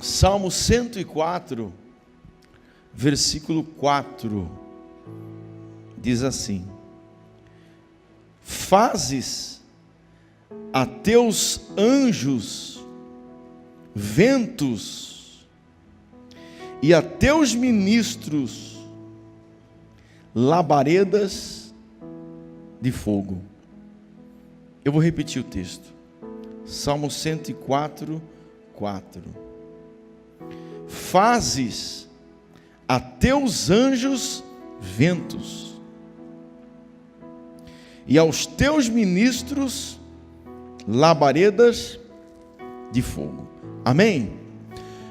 Salmo 104, versículo 4, diz assim: fazes a teus anjos ventos e a teus ministros labaredas de fogo. Eu vou repetir o texto. Salmo 104, 4. Fazes a teus anjos ventos e aos teus ministros labaredas de fogo. Amém?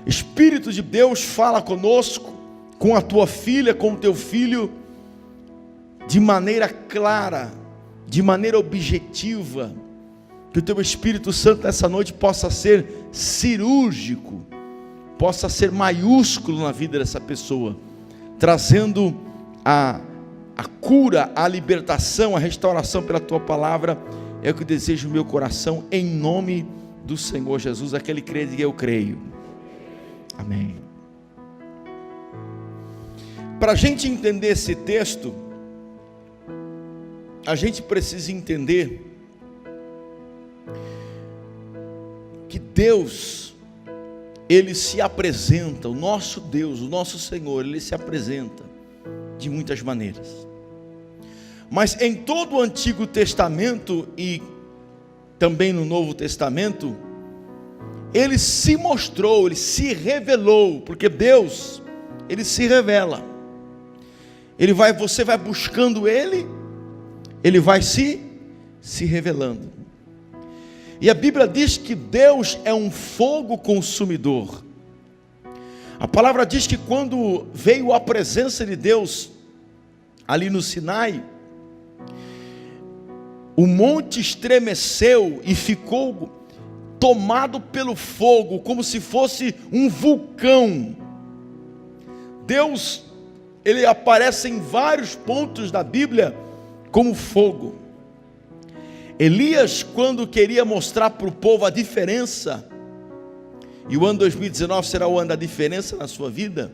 Espírito de Deus, fala conosco, com a tua filha, com o teu filho, de maneira clara, de maneira objetiva. Que o teu Espírito Santo nessa noite possa ser cirúrgico, possa ser maiúsculo na vida dessa pessoa, trazendo a cura, a libertação, a restauração pela tua palavra. É o que desejo no meu coração, em nome do Senhor Jesus. Aquele que crê, diga: eu creio. Amém. Para a gente entender esse texto, a gente precisa entender que Deus, Ele se apresenta, o nosso Deus, o nosso Senhor, Ele se apresenta de muitas maneiras. Mas em todo o Antigo Testamento e também no Novo Testamento, Ele se mostrou, Ele se revelou, porque Deus, Ele se revela. Você vai buscando Ele, Ele vai se revelando. E a Bíblia diz que Deus é um fogo consumidor. A palavra diz que quando veio a presença de Deus ali no Sinai, o monte estremeceu e ficou tomado pelo fogo, como se fosse um vulcão. Deus, Ele aparece em vários pontos da Bíblia como fogo. Elias, quando queria mostrar para o povo a diferença, e o ano 2019 será o ano da diferença na sua vida,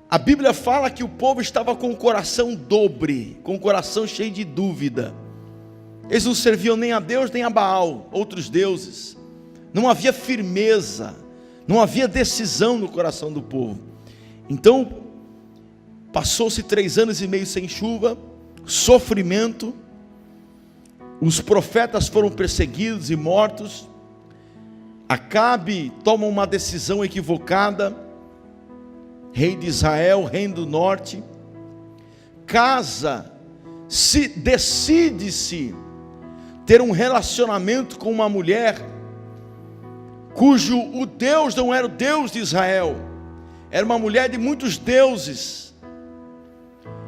a Bíblia fala que o povo estava com o coração dobre, com o coração cheio de dúvida. Eles não serviam nem a Deus nem a Baal, outros deuses. Não havia firmeza, não havia decisão no coração do povo. Então, passou-se 3 anos e meio sem chuva, sofrimento. Os profetas foram perseguidos e mortos. Acabe toma uma decisão equivocada. Rei de Israel, reino do norte, decide-se ter um relacionamento com uma mulher cujo o Deus não era o Deus de Israel, era uma mulher de muitos deuses,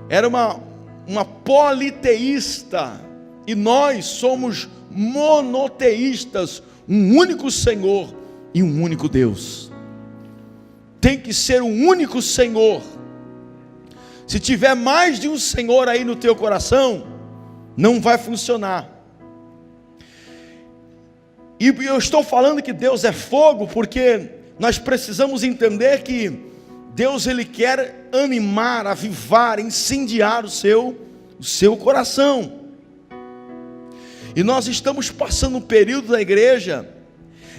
era uma politeísta, e nós somos monoteístas, um único Senhor e um único Deus. Tem que ser um único Senhor. Se tiver mais de um Senhor aí no teu coração, não vai funcionar. E eu estou falando que Deus é fogo, porque nós precisamos entender que Deus, Ele quer animar, avivar, incendiar o seu coração. E nós estamos passando um período da igreja,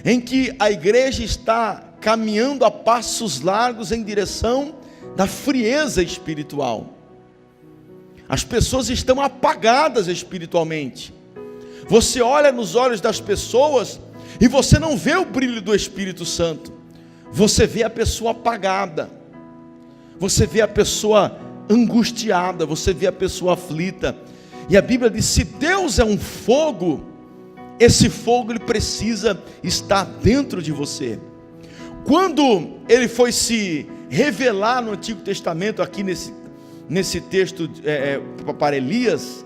em que a igreja está caminhando a passos largos em direção da frieza espiritual. As pessoas estão apagadas espiritualmente. Você olha nos olhos das pessoas e você não vê o brilho do Espírito Santo. Você vê a pessoa apagada. Você vê a pessoa angustiada, você vê a pessoa aflita. E a Bíblia diz: se Deus é um fogo, esse fogo ele precisa estar dentro de você. Quando ele foi se revelar no Antigo Testamento, aqui nesse texto para Elias,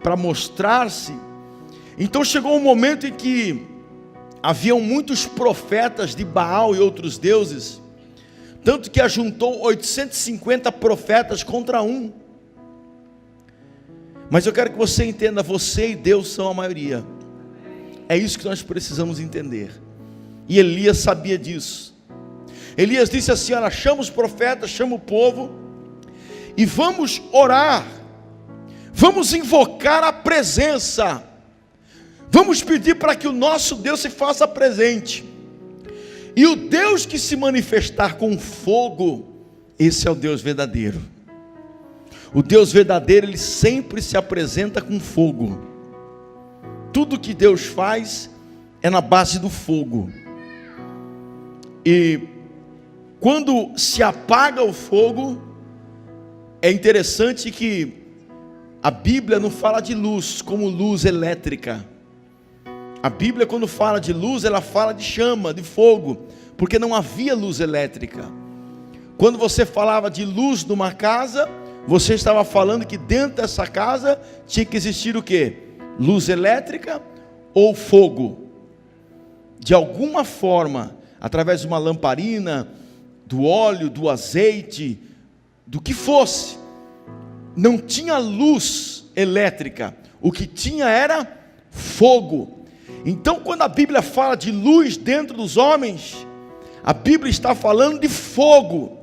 para mostrar-se, então chegou um momento em que haviam muitos profetas de Baal e outros deuses, tanto que ajuntou 850 profetas contra um. Mas eu quero que você entenda, você e Deus são a maioria. É isso que nós precisamos entender. E Elias sabia disso. Elias disse assim: olha, chama os profetas, chama o povo, e vamos orar, vamos invocar a presença, vamos pedir para que o nosso Deus se faça presente. E o Deus que se manifestar com fogo, esse é o Deus verdadeiro. O Deus verdadeiro, ele sempre se apresenta com fogo. Tudo que Deus faz é na base do fogo. E quando se apaga o fogo, é interessante que a Bíblia não fala de luz como luz elétrica. A Bíblia, quando fala de luz, ela fala de chama, de fogo, porque não havia luz elétrica. Quando você falava de luz numa casa, você estava falando que dentro dessa casa tinha que existir o quê? Luz elétrica ou fogo. De alguma forma, através de uma lamparina, do óleo, do azeite, do que fosse, não tinha luz elétrica, o que tinha era fogo. Então, quando a Bíblia fala de luz dentro dos homens, a Bíblia está falando de fogo,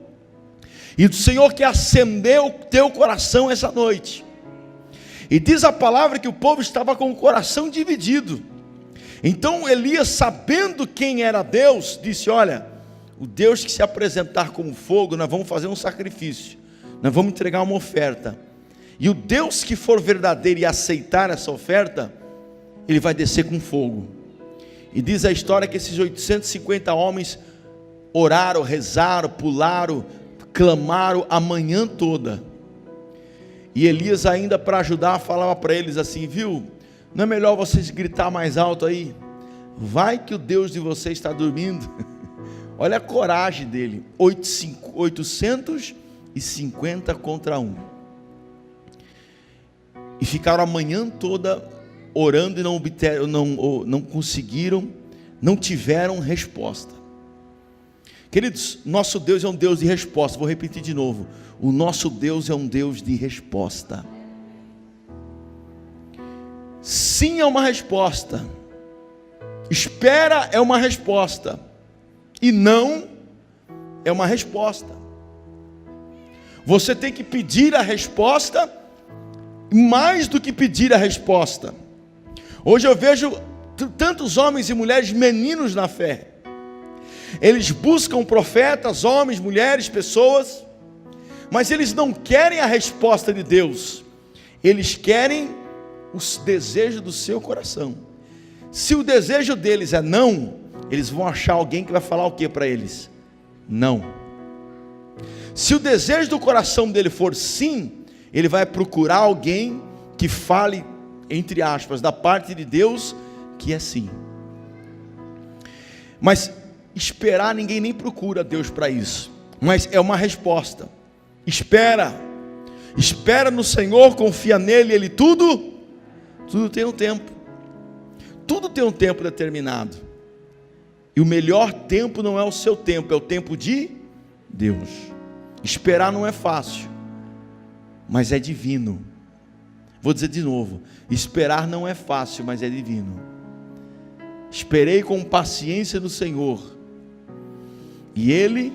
e o Senhor quer acender o teu coração essa noite. E diz a palavra que o povo estava com o coração dividido. Então Elias, sabendo quem era Deus, disse: olha, o Deus que se apresentar como fogo, nós vamos fazer um sacrifício, nós vamos entregar uma oferta, e o Deus que for verdadeiro e aceitar essa oferta, ele vai descer com fogo. E diz a história que esses 850 homens oraram, rezaram, pularam, clamaram a manhã toda. E Elias, ainda para ajudar, falava para eles assim: viu, não é melhor vocês gritar mais alto aí? Vai que o Deus de vocês está dormindo. Olha a coragem dele. 850 contra 1. E ficaram a manhã toda orando e não conseguiram, não tiveram resposta. Queridos, nosso Deus é um Deus de resposta. Vou repetir de novo: o nosso Deus é um Deus de resposta. Sim é uma resposta, espera é uma resposta, e não é uma resposta. Você tem que pedir a resposta, mais do que pedir a resposta. Hoje eu vejo tantos homens e mulheres meninos na fé. Eles buscam profetas, homens, mulheres, pessoas, mas eles não querem a resposta de Deus. Eles querem os desejos do seu coração. Se o desejo deles é não, eles vão achar alguém que vai falar o que para eles? Não. Se o desejo do coração dele for sim, ele vai procurar alguém que fale, entre aspas, da parte de Deus, que é sim. Mas esperar, ninguém nem procura Deus para isso, mas é uma resposta. Espera no Senhor, confia nele, ele tudo tem um tempo, tudo tem um tempo determinado, e o melhor tempo não é o seu tempo, é o tempo de Deus. Esperar não é fácil, mas é divino. Vou dizer de novo: esperar não é fácil, mas é divino. Esperei com paciência no Senhor, e Ele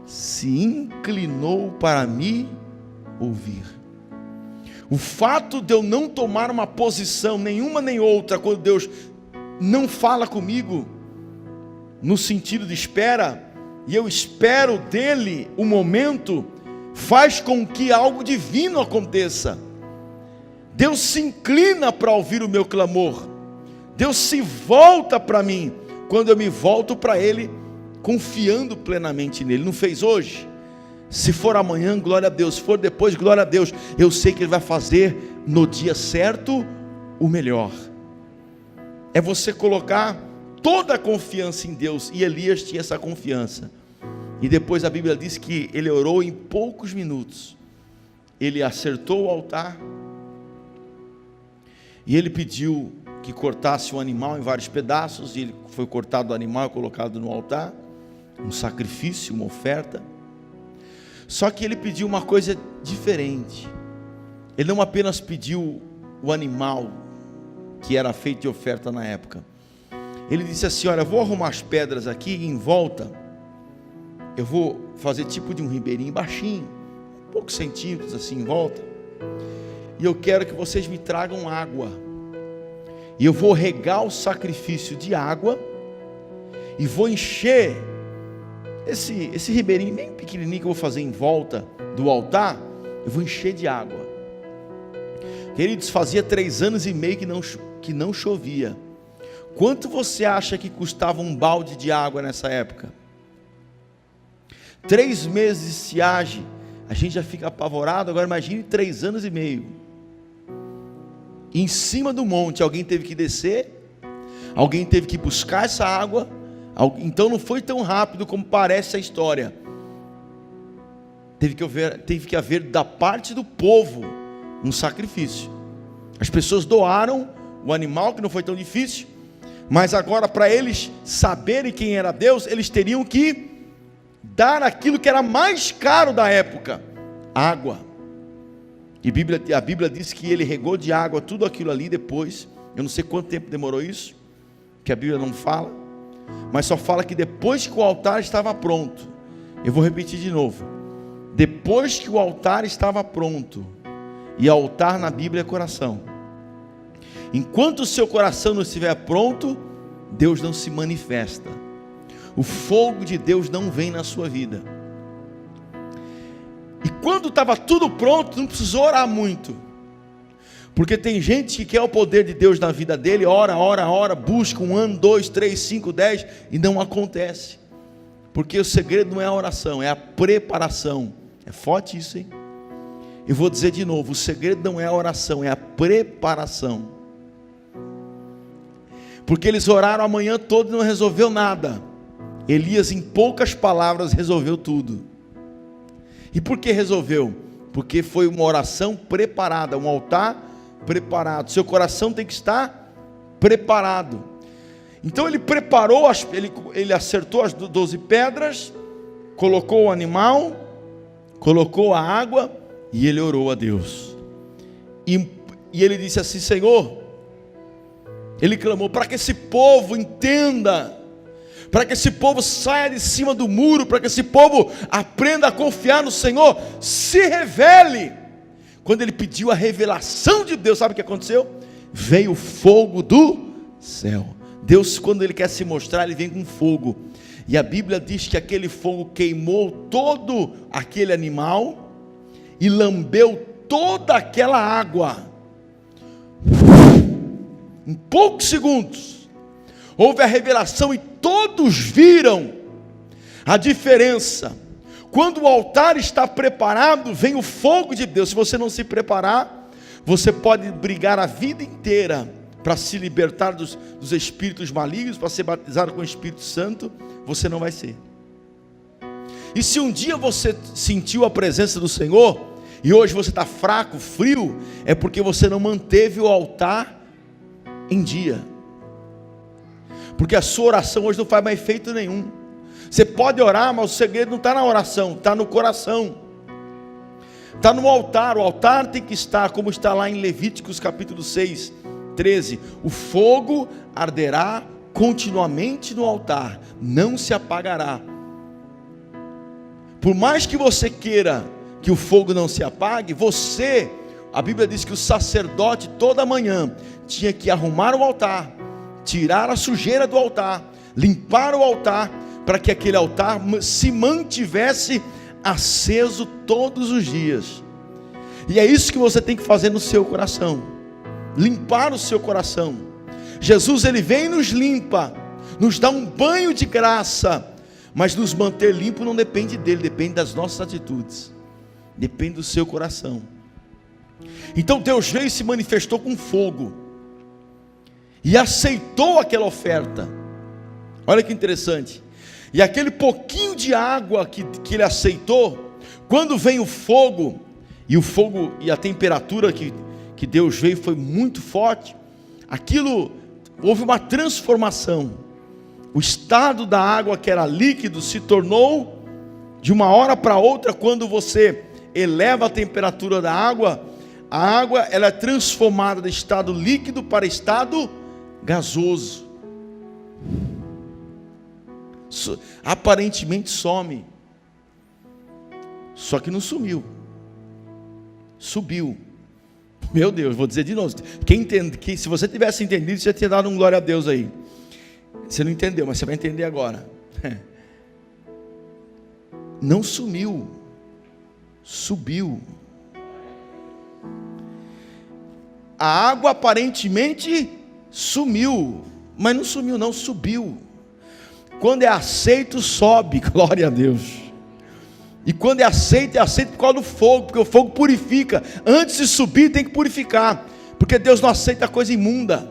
se inclinou para me ouvir. O fato de eu não tomar uma posição, nenhuma nem outra, quando Deus não fala comigo, no sentido de espera, e eu espero dele o momento, faz com que algo divino aconteça. Deus se inclina para ouvir o meu clamor. Deus se volta para mim, quando eu me volto para Ele, confiando plenamente nele. Não fez hoje? Se for amanhã, glória a Deus. Se for depois, glória a Deus. Eu sei que Ele vai fazer no dia certo o melhor. É você colocar toda a confiança em Deus. E Elias tinha essa confiança. E depois a Bíblia diz que ele orou em poucos minutos. Ele acertou o altar, e ele pediu que cortasse o animal em vários pedaços, e ele foi cortado o animal e colocado no altar, um sacrifício, uma oferta. Só que ele pediu uma coisa diferente. Ele não apenas pediu o animal que era feito de oferta na época, Ele disse assim: olha, eu vou arrumar as pedras aqui em volta, eu vou fazer tipo de um ribeirinho baixinho, poucos centímetros assim em volta, e eu quero que vocês me tragam água, e eu vou regar o sacrifício de água, e vou encher esse ribeirinho bem pequenininho que eu vou fazer em volta do altar, eu vou encher de água. Queridos, fazia 3 anos e meio que não chovia. Quanto você acha que custava um balde de água nessa época? 3 meses de estiagem, a gente já fica apavorado. Agora imagine 3 anos e meio. Em cima do monte, alguém teve que descer, alguém teve que buscar essa água. Então não foi tão rápido como parece a história. Teve que haver da parte do povo um sacrifício. As pessoas doaram o animal, que não foi tão difícil, mas agora, para eles saberem quem era Deus, eles teriam que dar aquilo que era mais caro da época: água. E a Bíblia diz que ele regou de água tudo aquilo ali depois. Eu não sei quanto tempo demorou isso, que a Bíblia não fala, mas só fala que depois que o altar estava pronto. Eu vou repetir de novo: depois que o altar estava pronto. E altar na Bíblia é coração. Enquanto o seu coração não estiver pronto, Deus não se manifesta. O fogo de Deus não vem na sua vida. E quando estava tudo pronto, não precisou orar muito. Porque tem gente que quer o poder de Deus na vida dele, ora, busca 1 ano, 2, 3, 5, 10, e não acontece. Porque o segredo não é a oração, é a preparação. É forte isso, hein? Eu vou dizer de novo: o segredo não é a oração, é a preparação. Porque eles oraram a manhã toda e não resolveu nada. Elias, em poucas palavras, resolveu tudo. E por que resolveu? Porque foi uma oração preparada, um altar preparado. Seu coração tem que estar preparado. Então ele preparou, ele acertou as 12 pedras, colocou o animal, colocou a água, e ele orou a Deus. E ele disse assim: Senhor, ele clamou para que esse povo entenda, para que esse povo saia de cima do muro, para que esse povo aprenda a confiar no Senhor, se revele. Quando ele pediu a revelação de Deus, sabe o que aconteceu? Veio fogo do céu. Deus, quando ele quer se mostrar, ele vem com fogo. E a Bíblia diz que aquele fogo queimou todo aquele animal e lambeu toda aquela água. Em poucos segundos houve a revelação e todos viram a diferença. Quando o altar está preparado, vem o fogo de Deus. Se você não se preparar, você pode brigar a vida inteira para se libertar dos espíritos malignos, para ser batizado com o Espírito Santo. Você não vai ser. E se um dia você sentiu a presença do Senhor, e hoje você está fraco, frio, é porque você não manteve o altar em dia. Porque a sua oração hoje não faz mais efeito nenhum. Você pode orar, mas o segredo não está na oração, está no coração, está no altar. O altar tem que estar, como está lá em Levíticos capítulo 6, 13: o fogo arderá continuamente no altar, não se apagará. Por mais que você queira que o fogo não se apague, a Bíblia diz que o sacerdote toda manhã tinha que arrumar o altar, tirar a sujeira do altar, limpar o altar, para que aquele altar se mantivesse aceso todos os dias. E é isso que você tem que fazer no seu coração, limpar o seu coração. Jesus, ele vem e nos limpa, nos dá um banho de graça, mas nos manter limpo não depende dele, depende das nossas atitudes, depende do seu coração. Então Deus veio e se manifestou com fogo, e aceitou aquela oferta. Olha que interessante. E aquele pouquinho de água que ele aceitou, quando vem o fogo e a temperatura que Deus veio foi muito forte, houve uma transformação. O estado da água, que era líquido, se tornou, de uma hora para outra, quando você eleva a temperatura da água, a água ela é transformada de estado líquido para estado gasoso. Aparentemente some. Só que não sumiu. Subiu. Meu Deus, vou dizer de novo. Se você tivesse entendido, você tinha dado um glória a Deus aí. Você não entendeu, mas você vai entender agora. Não sumiu. Subiu. A água aparentemente sumiu, mas não sumiu não, subiu. Quando é aceito, sobe, glória a Deus. E quando é aceito por causa do fogo, porque o fogo purifica. Antes de subir tem que purificar, porque Deus não aceita coisa imunda.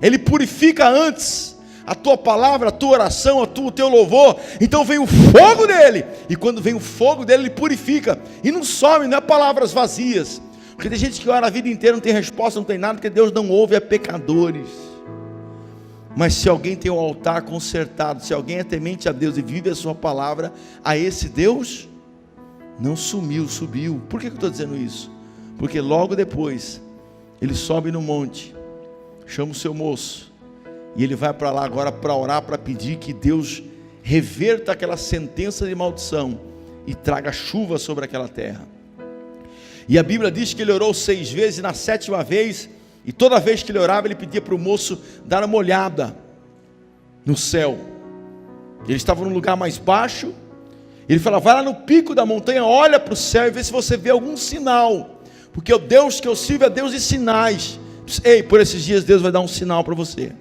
Ele purifica antes a tua palavra, a tua oração, o teu louvor. Então vem o fogo dele, e quando vem o fogo dele, ele purifica. E não some, não é palavras vazias. Porque tem gente que ora a vida inteira, não tem resposta, não tem nada, porque Deus não ouve a pecadores. Mas se alguém tem o altar consertado, se alguém é temente a Deus e vive a sua palavra, a esse Deus não sumiu, subiu. Por que eu estou dizendo isso? Porque logo depois ele sobe no monte, chama o seu moço, e ele vai para lá agora para orar, para pedir que Deus reverta aquela sentença de maldição e traga chuva sobre aquela terra. E a Bíblia diz que ele orou 6 vezes, e na 7ª vez, e toda vez que ele orava, ele pedia para o moço dar uma olhada no céu. Ele estava num lugar mais baixo, ele falava: vai lá no pico da montanha, olha para o céu e vê se você vê algum sinal, porque o Deus que eu sirvo é Deus de sinais. Ei, por esses dias Deus vai dar um sinal para você.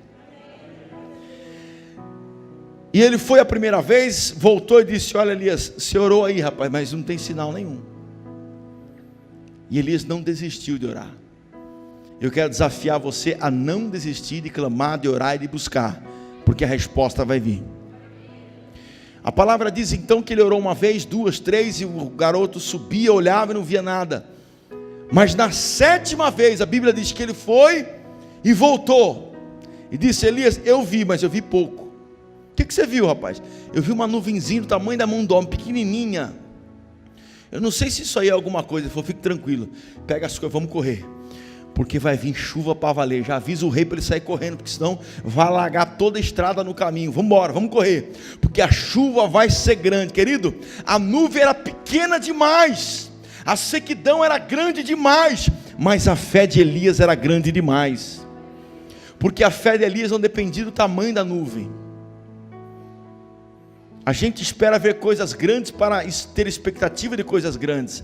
E ele foi a primeira vez, voltou e disse: olha, Elias, você orou aí, rapaz, mas não tem sinal nenhum. E Elias não desistiu de orar. Eu quero desafiar você a não desistir de clamar, de orar e de buscar, porque a resposta vai vir. A palavra diz então que ele orou 1 vez, 2, 3, e o garoto subia, olhava e não via nada. Mas na 7ª vez, a Bíblia diz que ele foi e voltou, e disse: Elias, eu vi, mas eu vi pouco. O que você viu, rapaz? Eu vi uma nuvenzinha do tamanho da mão do homem, pequenininha. Eu não sei se isso aí é alguma coisa. Ele falou: fique tranquilo, pega as coisas, vamos correr, porque vai vir chuva para valer. Já avisa o rei para ele sair correndo, porque senão vai alagar toda a estrada no caminho. Vamos embora, vamos correr, porque a chuva vai ser grande. Querido, a nuvem era pequena demais, a sequidão era grande demais, mas a fé de Elias era grande demais, porque a fé de Elias não dependia do tamanho da nuvem. A gente espera ver coisas grandes para ter expectativa de coisas grandes.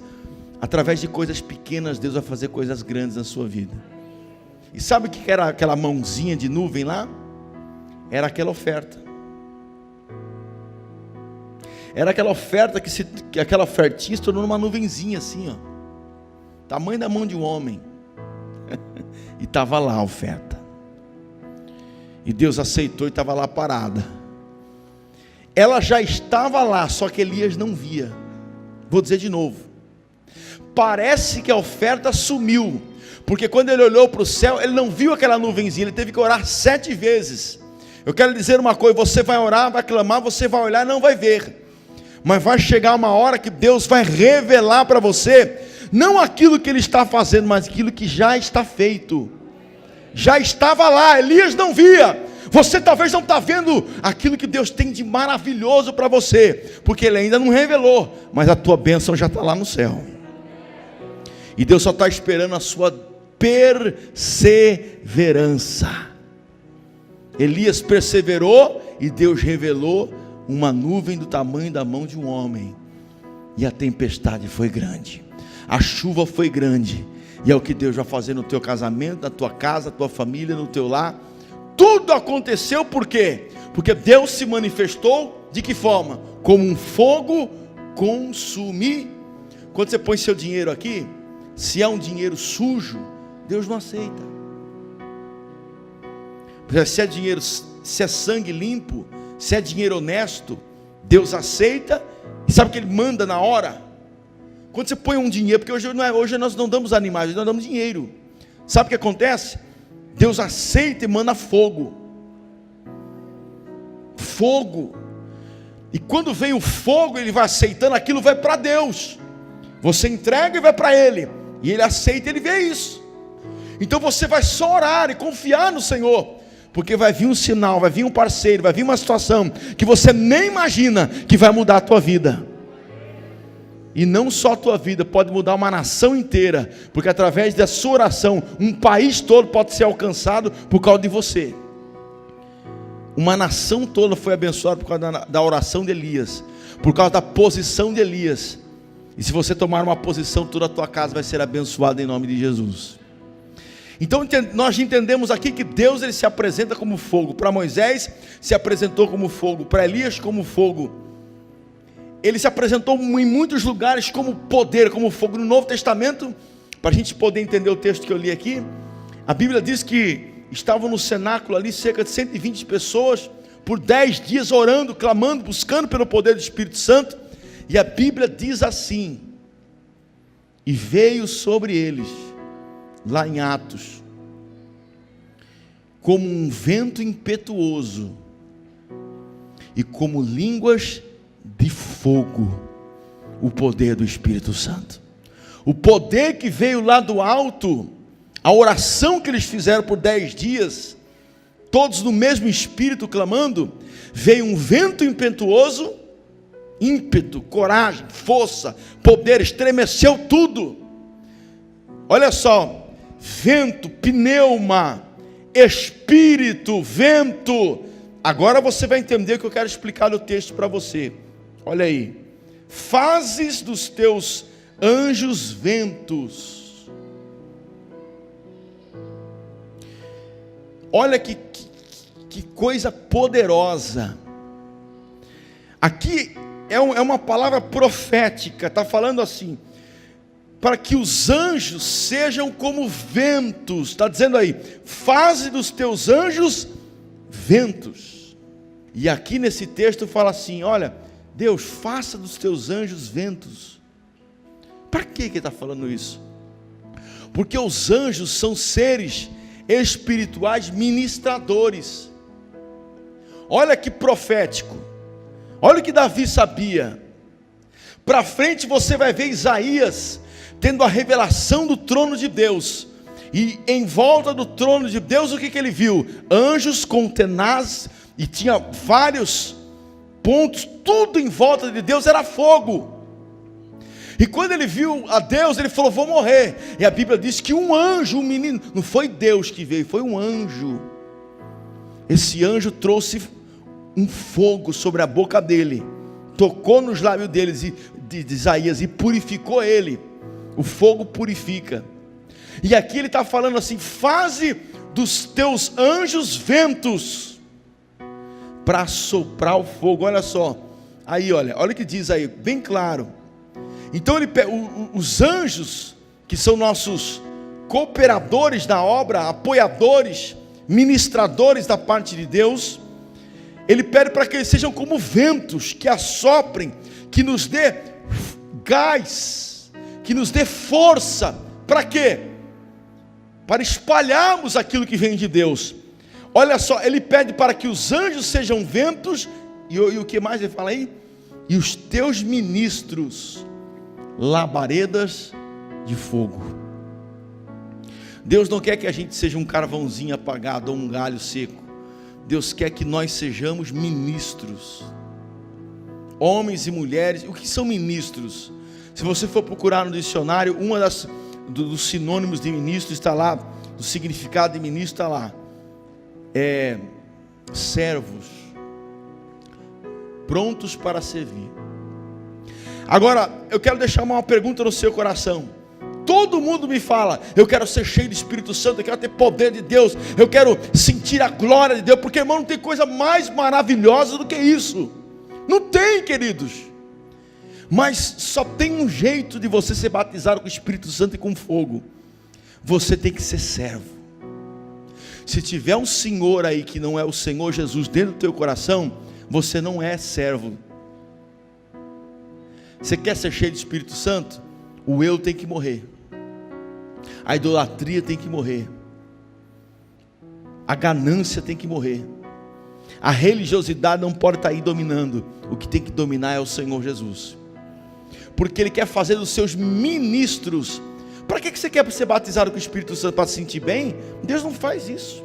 Através de coisas pequenas, Deus vai fazer coisas grandes na sua vida. E sabe o que era aquela mãozinha de nuvem lá? Era aquela oferta. Era aquela oferta que aquela ofertinha se tornou uma nuvenzinha assim, ó, tamanho da mão de um homem. E estava lá a oferta. E Deus aceitou e estava lá parada. Ela já estava lá, só que Elias não via. Vou dizer de novo. Parece que a oferta sumiu, porque quando ele olhou para o céu, ele não viu aquela nuvenzinha, ele teve que orar 7 vezes. Eu quero dizer uma coisa: você vai orar, vai clamar, você vai olhar, não vai ver, mas vai chegar uma hora que Deus vai revelar para você, não aquilo que ele está fazendo, mas aquilo que já está feito. Já estava lá, Elias não via. Você talvez não está vendo aquilo que Deus tem de maravilhoso para você, porque Ele ainda não revelou, mas a tua bênção já está lá no céu. E Deus só está esperando a sua perseverança. Elias perseverou e Deus revelou uma nuvem do tamanho da mão de um homem. E a tempestade foi grande, a chuva foi grande. E é o que Deus vai fazer no teu casamento, na tua casa, na tua família, no teu lar. Tudo aconteceu por quê? Porque Deus se manifestou de que forma? Como um fogo consumir. Quando você põe seu dinheiro aqui, se é um dinheiro sujo, Deus não aceita. Se é dinheiro, se é sangue limpo, se é dinheiro honesto, Deus aceita. E sabe o que Ele manda na hora? Quando você põe um dinheiro, porque hoje nós não damos animais, nós damos dinheiro. Sabe o que acontece? Deus aceita e manda fogo. Fogo. E quando vem o fogo, Ele vai aceitando, aquilo vai para Deus. Você entrega e vai para Ele. E Ele aceita e Ele vê isso. Então você vai só orar e confiar no Senhor. Porque vai vir um sinal, vai vir um parceiro, vai vir uma situação que você nem imagina que vai mudar a tua vida. E não só a tua vida, pode mudar uma nação inteira, porque através da sua oração, um país todo pode ser alcançado por causa de você. Uma nação toda foi abençoada por causa da oração de Elias, por causa da posição de Elias. E se você tomar uma posição, toda a tua casa vai ser abençoada em nome de Jesus. Então nós entendemos aqui que Deus ele se apresenta como fogo. Para Moisés se apresentou como fogo, para Elias como fogo. Ele se apresentou em muitos lugares como poder, como fogo. No Novo Testamento, para a gente poder entender o texto que eu li aqui, a Bíblia diz que estavam no cenáculo ali cerca de 120 pessoas, por 10 dias orando, clamando, buscando pelo poder do Espírito Santo. E a Bíblia diz assim: e veio sobre eles, lá em Atos, como um vento impetuoso, e como línguas de fogo, o poder do Espírito Santo. O poder que veio lá do alto, a oração que eles fizeram por 10 dias, todos no mesmo espírito clamando, veio um vento impetuoso, ímpeto, coragem, força, poder, estremeceu tudo. Olha só, vento, pneuma, espírito, vento. Agora você vai entender o que eu quero explicar no texto para você. Olha aí, fazes dos teus anjos ventos. Olha que coisa poderosa. Aqui é uma palavra profética, está falando assim, para que os anjos sejam como ventos, está dizendo aí, faze dos teus anjos ventos. E aqui nesse texto fala assim, olha, Deus, faça dos teus anjos ventos. Para que ele está falando isso? Porque os anjos são seres espirituais ministradores. Olha que profético, olha o que Davi sabia. Para frente você vai ver Isaías tendo a revelação do trono de Deus, e em volta do trono de Deus, o que ele viu? Anjos com tenazes, e tinha vários pontos, tudo em volta de Deus era fogo. E quando ele viu a Deus, ele falou, vou morrer. E a Bíblia diz que um anjo, um menino, não foi Deus que veio, foi um anjo. Esse anjo trouxe um fogo sobre a boca dele, tocou nos lábios deles, de Isaías, e purificou ele. O fogo purifica. E aqui ele está falando assim, faze dos teus anjos ventos, para soprar o fogo. Olha só, aí olha o que diz aí, bem claro. Então os anjos, que são nossos cooperadores da obra, apoiadores, ministradores da parte de Deus, ele pede para que eles sejam como ventos, que assoprem, que nos dê gás, que nos dê força. Para quê? Para espalharmos aquilo que vem de Deus. Olha só, ele pede para que os anjos sejam ventos, e o que mais ele fala aí? E os teus ministros, labaredas de fogo. Deus não quer que a gente seja um carvãozinho apagado ou um galho seco. Deus quer que nós sejamos ministros, homens e mulheres. O que são ministros? Se você for procurar no dicionário, dos sinônimos de ministro está lá, do significado de ministro está lá, servos, prontos para servir. Agora, eu quero deixar uma pergunta no seu coração. Todo mundo me fala, eu quero ser cheio do Espírito Santo, eu quero ter poder de Deus, eu quero sentir a glória de Deus, porque irmão, não tem coisa mais maravilhosa do que isso. Não tem, queridos. Mas só tem um jeito de você ser batizado com o Espírito Santo e com fogo. Você tem que ser servo. Se tiver um senhor aí que não é o Senhor Jesus dentro do teu coração, você não é servo. Você quer ser cheio do Espírito Santo? O eu tem que morrer. A idolatria tem que morrer. A ganância tem que morrer. A religiosidade não pode estar aí dominando. O que tem que dominar é o Senhor Jesus. Porque Ele quer fazer dos seus ministros. Para que você quer ser batizado com o Espírito Santo? Para se sentir bem? Deus não faz isso.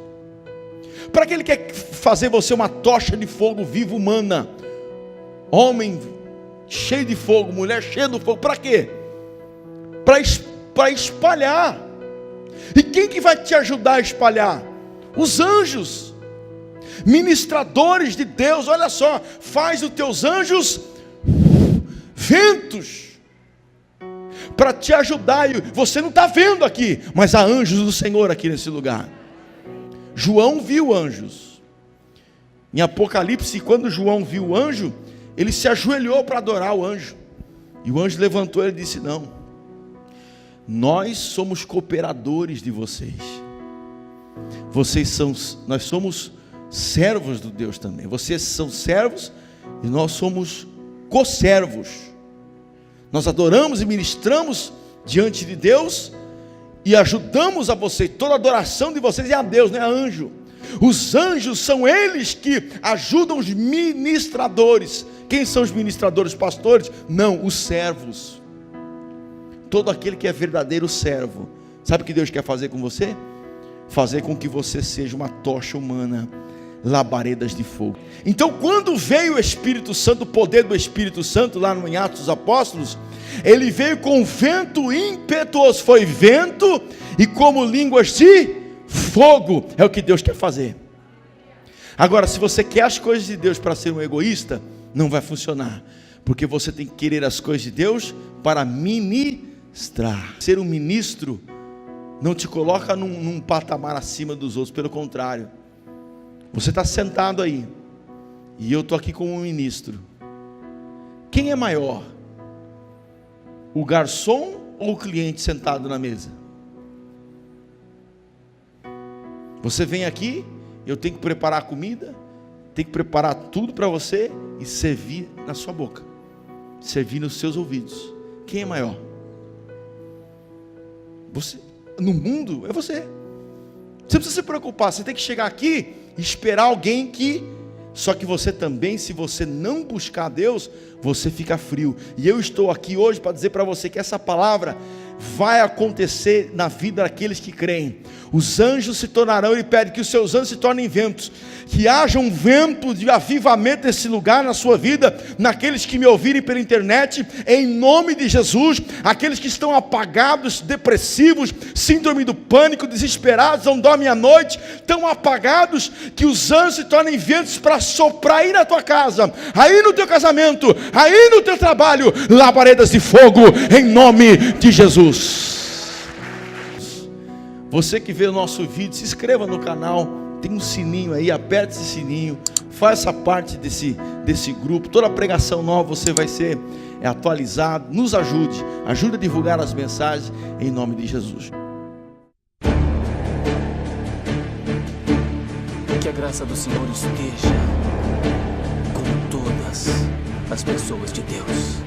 Para que Ele quer fazer você uma tocha de fogo viva humana? Homem cheio de fogo, mulher cheia de fogo, para quê? Para espalhar. E quem que vai te ajudar a espalhar? Os anjos, ministradores de Deus. Olha só, faz os teus anjos ventos para te ajudar. E você não está vendo aqui, mas há anjos do Senhor aqui nesse lugar. João viu anjos. Em Apocalipse, quando João viu o anjo, ele se ajoelhou para adorar o anjo. E o anjo levantou e disse: não, nós somos cooperadores de vocês. Nós somos servos do Deus também. Vocês são servos e nós somos co-servos. Nós adoramos e ministramos diante de Deus e ajudamos a vocês. Toda adoração de vocês é a Deus, não é a anjo. Os anjos são eles que ajudam os ministradores. Quem são os ministradores? Pastores? Não, os servos. Todo aquele que é verdadeiro servo. Sabe o que Deus quer fazer com você? Fazer com que você seja uma tocha humana, labaredas de fogo. Então, quando veio o Espírito Santo, o poder do Espírito Santo, lá no Atos dos Apóstolos, ele veio com vento impetuoso. Foi vento e como línguas de fogo. É o que Deus quer fazer. Agora, se você quer as coisas de Deus para ser um egoísta, não vai funcionar, porque você tem que querer as coisas de Deus para ministrar. Ser um ministro não te coloca num patamar acima dos outros, pelo contrário. Você está sentado aí, e eu estou aqui como um ministro. Quem é maior? O garçom ou o cliente sentado na mesa? Você vem aqui, eu tenho que preparar a comida, tenho que preparar tudo para você e servir na sua boca, servir nos seus ouvidos. Quem é maior? Você. No mundo é você. Você precisa se preocupar. Você tem que chegar aqui e esperar alguém que... Só que você também, se você não buscar Deus, você fica frio. E eu estou aqui hoje para dizer para você que essa palavra vai acontecer na vida daqueles que creem. Os anjos se tornarão, ele pede que os seus anjos se tornem ventos, que haja um vento de avivamento nesse lugar, na sua vida, naqueles que me ouvirem pela internet, em nome de Jesus. Aqueles que estão apagados, depressivos, síndrome do pânico, desesperados, não dormem à noite, tão apagados, que os anjos se tornem ventos para soprar aí na tua casa, aí no teu casamento, aí no teu trabalho, labaredas de fogo, em nome de Jesus. Você que vê o nosso vídeo, se inscreva no canal, tem um sininho aí, aperte esse sininho, faça parte desse grupo. Toda pregação nova você vai ser atualizado. Nos ajude a divulgar as mensagens, em nome de Jesus. Que a graça do Senhor esteja com todas as pessoas de Deus.